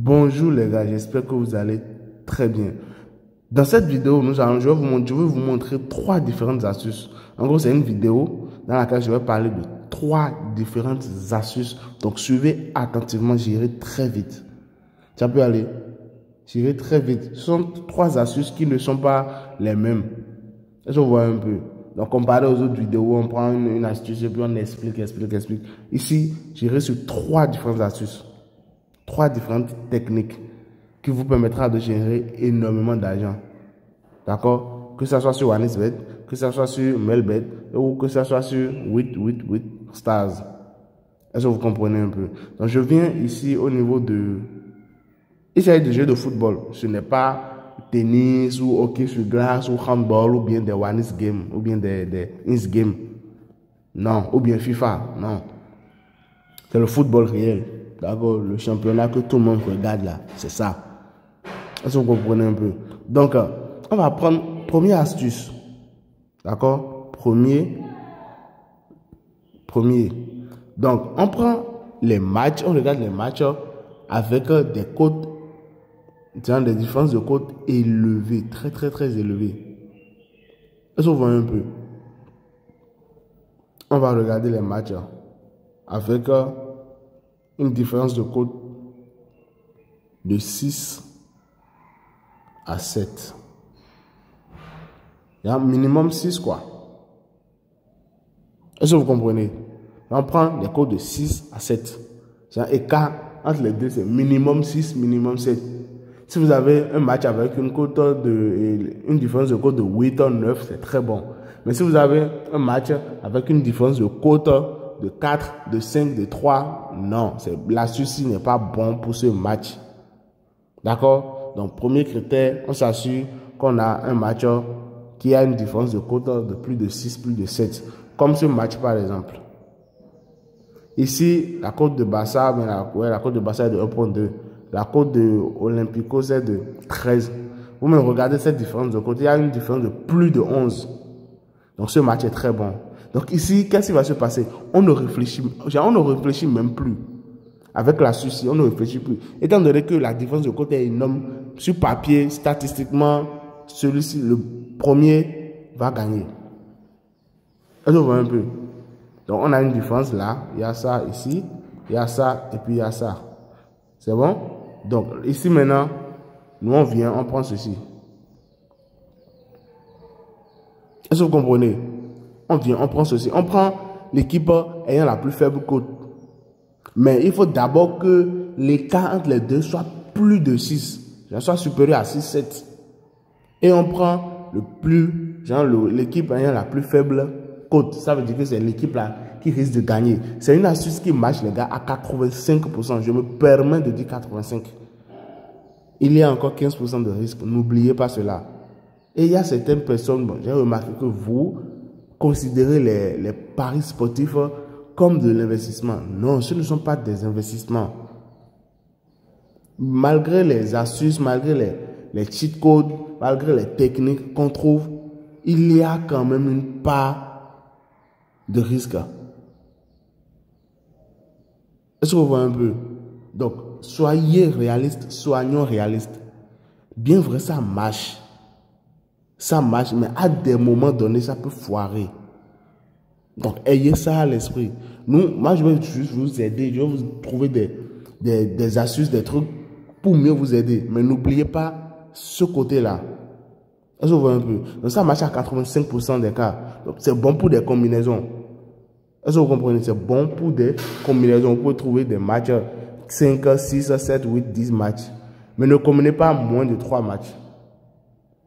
Bonjour les gars, j'espère que vous allez très bien. Dans cette vidéo, je vais vous montrer 3 différentes astuces. En gros, c'est une vidéo dans laquelle je vais parler de 3 différentes astuces. Donc, suivez attentivement, j'irai très vite. Ça peut aller. J'irai très vite. Ce sont 3 astuces qui ne sont pas les mêmes. Est-ce que vous voyez un peu? Donc, comparé aux autres vidéos, on prend une astuce et puis on explique. Ici, j'irai sur 3 différentes astuces. 3 différentes techniques qui vous permettra de générer énormément d'argent. D'accord? Que ce soit sur OneXBet, que ce soit sur Melbet ou que ce soit sur 888 Stars. Est-ce que vous comprenez un peu? Donc, je viens ici au niveau de... Il s'agit de jeux de football. Ce n'est pas tennis ou hockey sur glace ou handball ou bien des OneX Games ou bien des Ins Games. Non. Ou bien FIFA. Non. C'est le football réel. D'accord, le championnat que tout le monde regarde là, c'est ça. Est-ce que vous comprenez un peu? Donc, on va prendre première astuce. D'accord? Premier. Donc, on prend les matchs, on regarde les matchs avec des cotes, des différences de cotes élevées, très élevées. Est-ce que vous voyez un peu? On va regarder les matchs avec une différence de cote de 6 à 7. Il y a un minimum 6 quoi. Est-ce que vous comprenez? On prend des cotes de 6 à 7. C'est un écart entre les deux, c'est minimum 6, minimum 7. Si vous avez un match avec une différence de cote de 8 ou 9, c'est très bon. Mais si vous avez un match avec une différence de cote de 4, de 5, de 3, non, l'astuce n'est pas bon pour ce match. D'accord? Donc, premier critère, on s'assure qu'on a un match qui a une différence de cote de plus de 6, plus de 7. Comme ce match, par exemple. Ici, la cote de Barça, la cote de Barça est de 1.2. La cote de Olympico, est de 13. Vous me regardez cette différence de cote, il y a une différence de plus de 11. Donc, ce match est très bon. Donc ici, qu'est-ce qui va se passer? On ne réfléchit même plus. Avec la suite, on ne réfléchit plus. Étant donné que la différence de cote est énorme, sur papier, statistiquement, celui-ci, le premier, va gagner. Est-ce que vous voyez un peu? Donc on a une différence là, il y a ça ici, il y a ça et puis il y a ça. C'est bon? Donc ici maintenant, nous on vient, on prend ceci. Est-ce que vous comprenez? On vient, on prend ceci. On prend l'équipe ayant la plus faible cote. Mais il faut d'abord que l'écart entre les deux soit plus de 6. Soit supérieur à 6, 7. Et on prend l'équipe ayant la plus faible cote. Ça veut dire que c'est l'équipe là qui risque de gagner. C'est une astuce qui marche, les gars, à 85%. Je me permets de dire 85%. Il y a encore 15% de risque. N'oubliez pas cela. Et il y a certaines personnes, bon, j'ai remarqué que vous considérez les paris sportifs comme de l'investissement. Non, ce ne sont pas des investissements. Malgré les astuces, malgré les cheat codes, malgré les techniques qu'on trouve, il y a quand même une part de risque. Est-ce que vous voyez un peu? Donc, soyez réaliste, soyons réalistes. Bien vrai, ça marche. Ça marche, mais à des moments donnés, ça peut foirer. Donc, ayez ça à l'esprit. Moi, je vais juste vous aider. Je vais vous trouver des astuces, des trucs pour mieux vous aider. Mais n'oubliez pas ce côté-là. Est-ce que vous voyez un peu? Donc, ça marche à 85% des cas. Donc, c'est bon pour des combinaisons. Est-ce que vous comprenez? C'est bon pour des combinaisons. Vous pouvez trouver des matchs 5, 6, 7, 8, 10 matchs. Mais ne combinez pas moins de 3 matchs.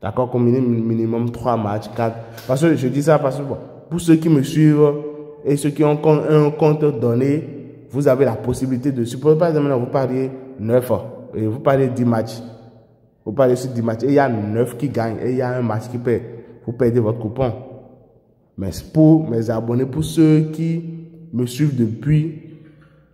D'accord? Combinez minimum 3 matchs, 4. Parce que je dis ça parce que pour ceux qui me suivent et ceux qui ont un compte donné, vous avez la possibilité de supposer par exemple, vous pariez 9 et vous pariez 10 matchs. Vous pariez sur 10 matchs et il y a 9 qui gagnent et il y a un match qui perd. Vous perdez votre coupon. Mais pour mes abonnés, pour ceux qui me suivent depuis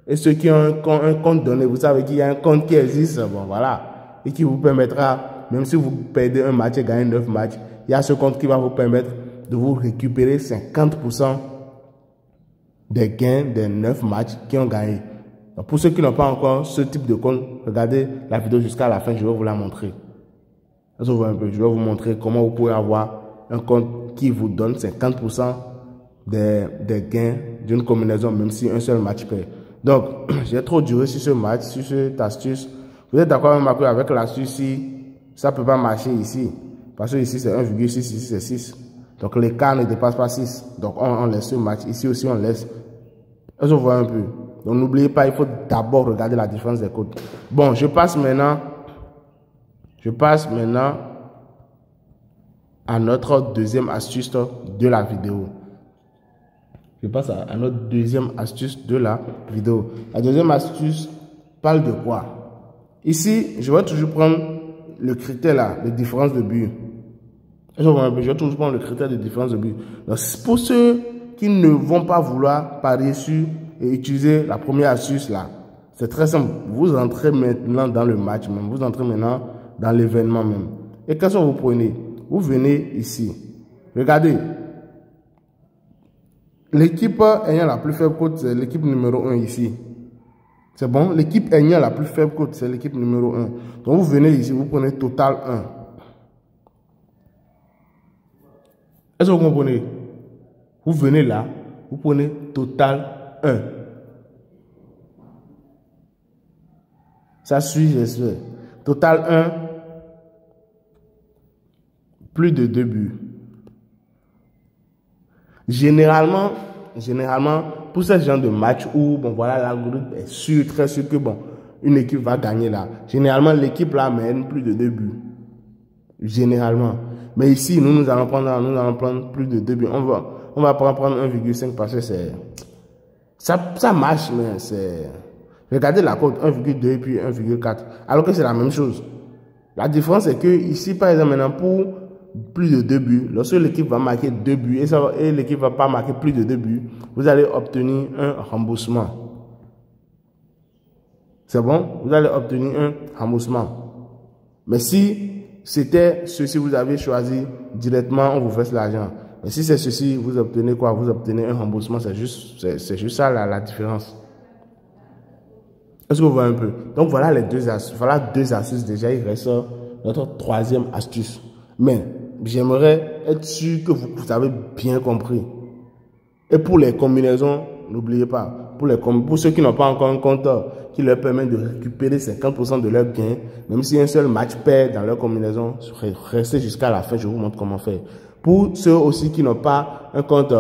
et ceux qui ont un compte donné, vous savez qu'il y a un compte qui existe, bon voilà, et qui vous permettra, même si vous perdez un match et gagnez 9 matchs, il y a ce compte qui va vous permettre de vous récupérer 50% des gains des 9 matchs qui ont gagné. Donc, pour ceux qui n'ont pas encore ce type de compte, regardez la vidéo jusqu'à la fin, je vais vous la montrer. Je vais vous montrer comment vous pouvez avoir un compte qui vous donne 50% des gains d'une combinaison, même si un seul match perd. Donc, j'ai trop duré sur ce match, sur cette astuce. Vous êtes d'accord avec l'astuce ici, ça ne peut pas marcher ici. Parce que ici, c'est 1,6, ici, c'est 6. Donc, l'écart ne dépasse pas 6. Donc, on laisse ce match. Ici aussi, on laisse. Est-ce que vous voyez un peu? Donc, n'oubliez pas, il faut d'abord regarder la différence des codes. Bon, je passe maintenant à notre deuxième astuce de la vidéo. Je passe à notre deuxième astuce de la vidéo. La deuxième astuce parle de quoi? Ici, je vais toujours prendre le critère là, de différence de but. Je vais toujours prendre le critère de différence de but. Donc, pour ceux qui ne vont pas vouloir parier sur et utiliser la première astuce là, c'est très simple. Vous entrez maintenant dans le match même. Vous entrez maintenant dans l'événement même. Et qu'est-ce que vous prenez? Vous venez ici. Regardez. L'équipe ayant la plus faible cote, c'est l'équipe numéro 1 ici. C'est bon? L'équipe ayant la plus faible cote, c'est l'équipe numéro 1. Donc vous venez ici, vous prenez total 1. Est-ce que vous comprenez? Vous venez là, vous prenez total 1. Ça suit, j'espère. Total 1, plus de 2 buts. Généralement, pour ce genre de match où, bon, voilà, l'algorithme est sûr, très sûr que, bon, une équipe va gagner là. Généralement, l'équipe là mène plus de 2 buts. Généralement. Mais ici, nous allons prendre plus de 2 buts. On va prendre 1,5 parce que c'est... Ça marche, mais c'est... Regardez la cote 1,2 puis 1,4. Alors que c'est la même chose. La différence est que ici, par exemple, maintenant, pour plus de 2 buts, lorsque l'équipe va marquer 2 buts et l'équipe ne va pas marquer plus de 2 buts, vous allez obtenir un remboursement. C'est bon? Vous allez obtenir un remboursement. Mais si c'était ceci, vous avez choisi directement, on vous verse l'argent. Mais si c'est ceci, vous obtenez quoi? Vous obtenez un remboursement. C'est juste ça la différence. Est-ce que vous voyez un peu? Donc voilà les deux astuces. Voilà deux astuces déjà. Il reste notre troisième astuce. Mais j'aimerais être sûr que vous avez bien compris. Et pour les combinaisons, n'oubliez pas. Pour ceux qui n'ont pas encore un compteur qui leur permet de récupérer 50% de leurs gains, même si un seul match perd dans leur combinaison, restez jusqu'à la fin, je vous montre comment faire. Pour ceux aussi qui n'ont pas un compte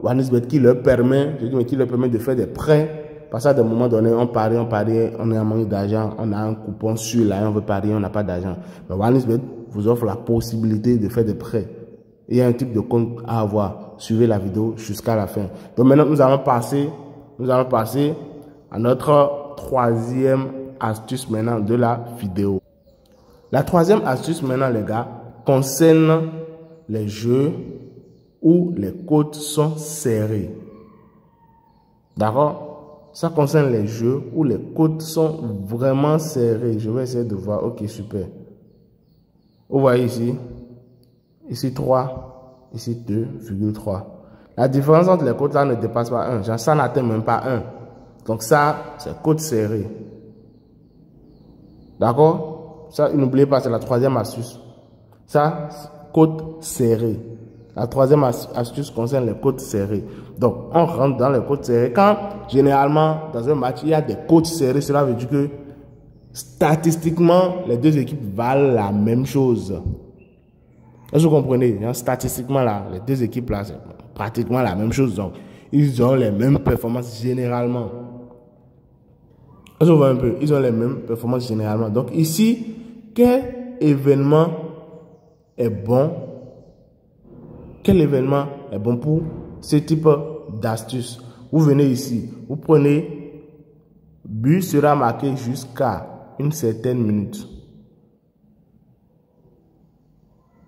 OneXBet qui leur permet de faire des prêts, parce qu'à des moments donnés, on parie, on est en manque d'argent, on a un coupon sur là, on veut parier, on n'a pas d'argent. Mais OneXBet vous offre la possibilité de faire des prêts. Il y a un type de compte à avoir. Suivez la vidéo jusqu'à la fin. Donc maintenant, nous allons passer à notre troisième astuce maintenant de la vidéo. La troisième astuce maintenant, les gars, concerne les jeux où les cotes sont serrées. D'accord? Ça concerne les jeux où les cotes sont vraiment serrées. Je vais essayer de voir. Ok, super. Vous voyez ici? Ici 3, ici 2,3. La différence entre les cotes là ne dépasse pas 1. Genre, ça n'atteint même pas 1. Donc ça, c'est cote serrée. D'accord? Ça, n'oubliez pas, c'est la troisième astuce. Ça, cote serrée. La troisième astuce concerne les cotes serrées. Donc, on rentre dans les cotes serrées. Quand, généralement, dans un match, il y a des cotes serrées, cela veut dire que, statistiquement, les deux équipes valent la même chose. Est-ce que vous comprenez? Statistiquement, là, les deux équipes, là, c'est pratiquement la même chose. Donc, ils ont les mêmes performances généralement. Est-ce que vous voyez un peu? Ils ont les mêmes performances généralement. Donc, ici, quel événement est bon? Quel événement est bon pour ce type d'astuce? Vous venez ici, vous prenez, but sera marqué jusqu'à une certaine minute.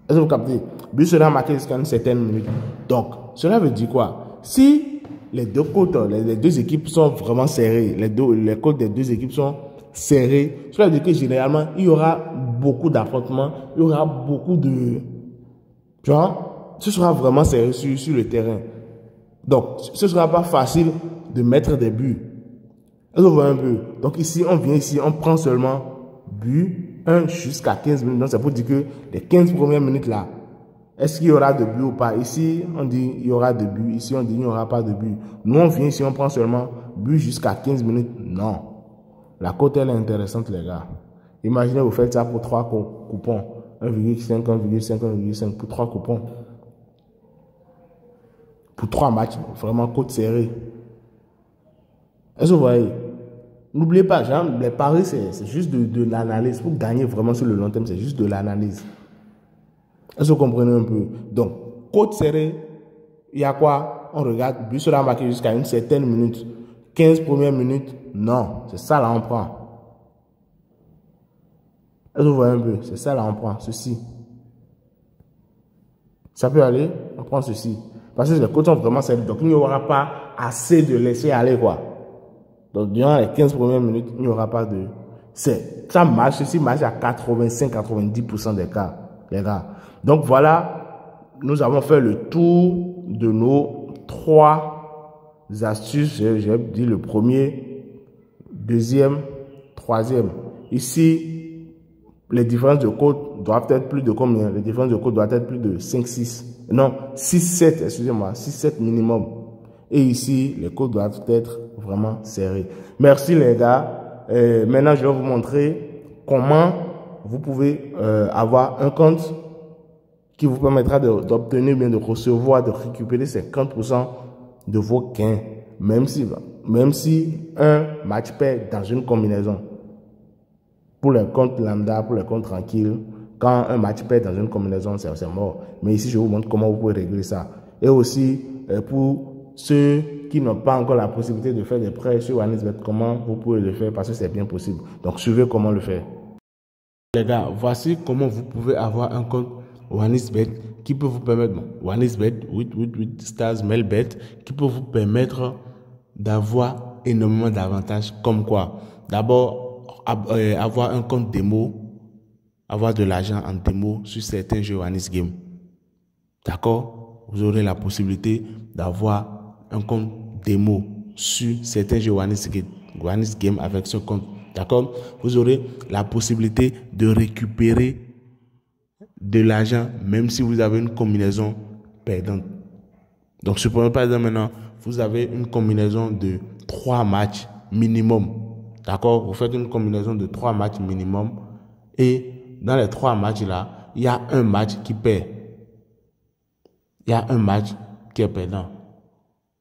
Est-ce que vous captez? But sera marqué jusqu'à une certaine minute. Donc, cela veut dire quoi? Si les deux côtes, les deux équipes sont vraiment serrées, les côtes des deux équipes sont serrées, cela veut dire que généralement, il y aura beaucoup d'affrontements, il y aura beaucoup de... Tu vois? Ce sera vraiment serré sur le terrain. Donc, ce ne sera pas facile de mettre des buts. Est-ce que vous voyez un peu? Donc ici, on vient ici, on prend seulement but 1 jusqu'à 15 minutes. Donc c'est pour dire que les 15 premières minutes là, est-ce qu'il y aura de but ou pas? Ici, on dit il y aura de but. Ici, on dit il n'y aura pas de but. Nous, on vient ici, on prend seulement but jusqu'à 15 minutes. Non. La cote, elle est intéressante, les gars. Imaginez, vous faites ça pour 3 coupons. 1,5, 1,5, 1,5 pour 3 coupons. Pour 3 matchs, vraiment cote serrée. Est-ce que vous voyez? N'oubliez pas, genre, les paris, c'est juste de l'analyse. Pour gagner vraiment sur le long terme, c'est juste de l'analyse. Est-ce que vous comprenez un peu? Donc, cote serrée, il y a quoi? On regarde, but sera marqué jusqu'à une certaine minute. 15 premières minutes, non. C'est ça là, on prend. Est-ce que vous voyez un peu? C'est ça là, on prend. Ceci. Ça peut aller, on prend ceci. Parce que les cotes sont vraiment serrées. Donc, il n'y aura pas assez de laisser aller, quoi. Donc, durant les 15 premières minutes, il n'y aura pas de... Ça marche, ceci marche à 85-90% des cas, les gars. Donc, voilà, nous avons fait le tour de nos 3 astuces. J'ai dit le premier, deuxième, troisième. Ici, les différences de cotes doivent être plus de combien? Les différences de cotes doivent être plus de 5, 6. Non, 6, 7, excusez-moi, 6, 7 minimum. Et ici, les cotes doivent être vraiment serrées. Merci les gars. Maintenant, je vais vous montrer comment vous pouvez avoir un compte qui vous permettra d'obtenir, bien de recevoir, de récupérer 50% de vos gains. Même si un match perd dans une combinaison. Pour les comptes lambda, pour les comptes tranquilles, quand un match perd dans une combinaison, c'est mort. Mais ici, je vous montre comment vous pouvez régler ça. Et aussi, pour ceux qui n'ont pas encore la possibilité de faire des prêts sur OneXBet, comment vous pouvez le faire parce que c'est bien possible. Donc, suivez comment le faire. Les gars, voici comment vous pouvez avoir un compte OneXBet qui peut vous permettre, OneXBet, 8 stars, Melbet, qui peut vous permettre d'avoir énormément d'avantages comme quoi? D'abord, avoir un compte démo, avoir de l'argent en démo sur certains jeux Onex Game. D'accord? Vous aurez la possibilité d'avoir un compte démo sur certains jeux Onex Game avec ce compte. D'accord? Vous aurez la possibilité de récupérer de l'argent même si vous avez une combinaison perdante. Donc, supprenons par exemple maintenant, vous avez une combinaison de 3 matchs minimum. D'accord? Vous faites une combinaison de 3 matchs minimum et dans les 3 matchs là, il y a un match qui perd. Il y a un match qui est perdant.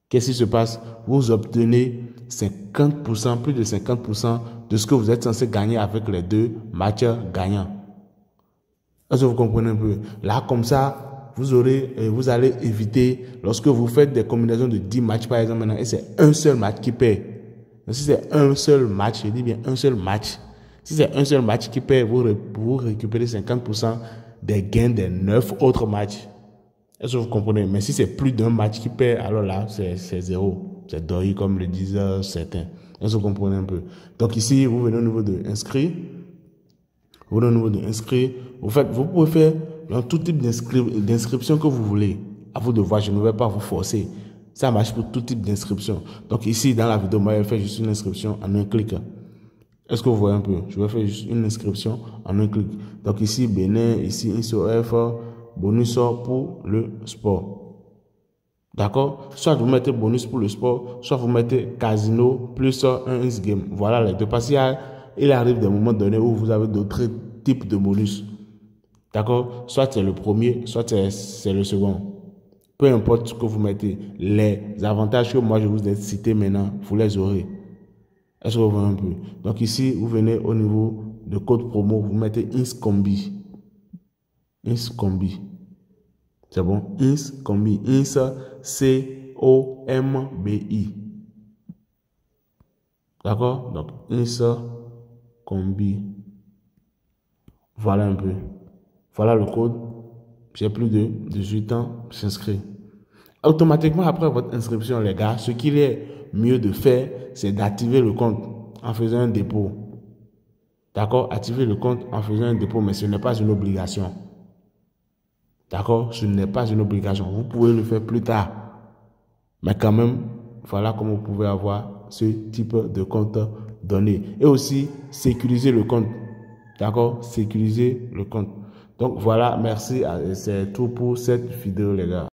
Qu'est-ce qui se passe? Vous obtenez 50%, plus de 50% de ce que vous êtes censé gagner avec les 2 matchs gagnants. Est-ce que vous comprenez un peu? Là, comme ça, vous allez éviter, lorsque vous faites des combinaisons de 10 matchs par exemple maintenant, et c'est un seul match qui perd. Si c'est un seul match, je dis bien un seul match. Si c'est un seul match qui perd, vous récupérez 50% des gains des 9 autres matchs. Est-ce que vous comprenez? Mais si c'est plus d'un match qui perd, alors là, c'est zéro. C'est deuil comme le disent certains. Est-ce que vous comprenez un peu? Donc ici, vous venez au niveau de inscrit. Vous venez au niveau de inscrit. Vous pouvez faire dans tout type d'inscription que vous voulez. À vous de voir, je ne vais pas vous forcer. Ça marche pour tout type d'inscription. Donc ici, dans la vidéo, moi, je vais faire juste une inscription en un clic. Est-ce que vous voyez un peu? Je vais faire juste une inscription en un clic. Donc ici, Bénin, ici, ISOF, bonus pour le sport. D'accord? Soit vous mettez bonus pour le sport, soit vous mettez casino plus un X-game. Voilà les deux. Parce qu'il arrive des moments donnés où vous avez d'autres types de bonus. D'accord? Soit c'est le premier, soit c'est le second. Peu importe ce que vous mettez, les avantages que moi je vous ai cités maintenant, vous les aurez. Est-ce que vous voyez un peu? Donc ici, vous venez au niveau de code promo, vous mettez INSCOMBI. INSCOMBI. C'est bon? INSCOMBI. INS, C-O-M-B-I. D'accord? Donc INSCOMBI. Voilà un peu. Voilà le code. J'ai plus de 18 ans, j'inscris. Automatiquement, après votre inscription, les gars, ce qu'il est mieux de faire, c'est d'activer le compte en faisant un dépôt. D'accord? Activer le compte en faisant un dépôt, mais ce n'est pas une obligation. D'accord? Ce n'est pas une obligation. Vous pouvez le faire plus tard. Mais quand même, voilà comment vous pouvez avoir ce type de compte donné. Et aussi, sécuriser le compte. D'accord? Sécuriser le compte. Donc voilà, merci. C'est tout pour cette vidéo, les gars.